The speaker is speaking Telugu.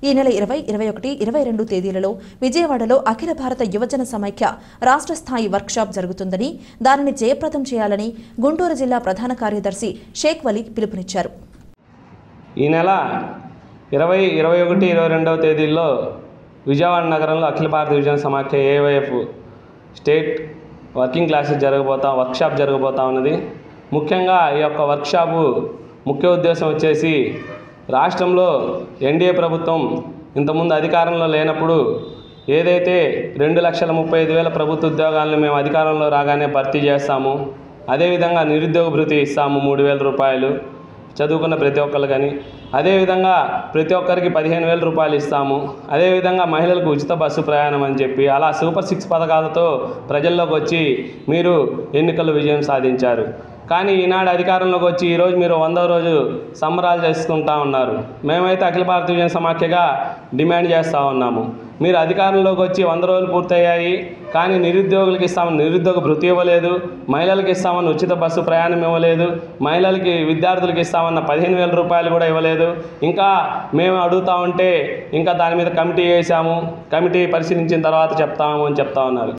ఈ నెల 20, 21, 22 తేదీలలో విజయవాడలో అఖిల భారత యువజన సమైక్య రాష్ట్ర స్థాయి వర్క్షాప్ జరుగుతుందని, దానిని జయప్రదం చేయాలని గుంటూరు జిల్లా ప్రధాన కార్యదర్శి షేక్ వలీ పిలుపునిచ్చారు. ఈ నెల 20, 21, 22 తేదీల్లో విజయవాడ నగరంలో అఖిల Bharata Yuvajana Samakhya AYF state working classes workshop జరగబోతా ఉన్నది. ముఖ్యంగా ఈ యొక్క వర్క్షాపు ముఖ్య ఉద్దేశం వచ్చేసి, రాష్ట్రంలో ఎన్డీఏ ప్రభుత్వం ఇంతకుముందు అధికారంలో లేనప్పుడు ఏదైతే 2,35,000 ప్రభుత్వ ఉద్యోగాలను మేము అధికారంలో రాగానే భర్తీ చేస్తాము, అదేవిధంగా నిరుద్యోగ భృతి ఇస్తాము 3,000 రూపాయలు చదువుకున్న ప్రతి ఒక్కరు, కానీ అదేవిధంగా ప్రతి ఒక్కరికి 15,000 రూపాయలు ఇస్తాము, అదేవిధంగా మహిళలకు ఉచిత బస్సు ప్రయాణం అని చెప్పి అలా సూపర్ 6 పథకాలతో ప్రజల్లోకి వచ్చి మీరు ఎన్నికల్లో విజయం సాధించారు. కానీ ఈనాడు అధికారంలోకి వచ్చి ఈరోజు మీరు 100వ రోజు సంబరాలు చేసుకుంటా ఉన్నారు. మేమైతే అఖిల భారత యువజన సమాఖ్యగా డిమాండ్ చేస్తూ ఉన్నాము, మీరు అధికారంలోకి వచ్చి 100 రోజులు పూర్తయ్యాయి, కానీ నిరుద్యోగులకు ఇస్తామని నిరుద్యోగ భృతి ఇవ్వలేదు, మహిళలకు ఇస్తామని ఉచిత బస్సు ప్రయాణం ఇవ్వలేదు, మహిళలకి విద్యార్థులకు ఇస్తామన్న 15,000 రూపాయలు కూడా ఇవ్వలేదు. ఇంకా మేము అడుగుతా ఉంటే ఇంకా దాని మీద కమిటీ వేసాము, కమిటీ పరిశీలించిన తర్వాత చెప్తాము అని చెప్తా ఉన్నారు.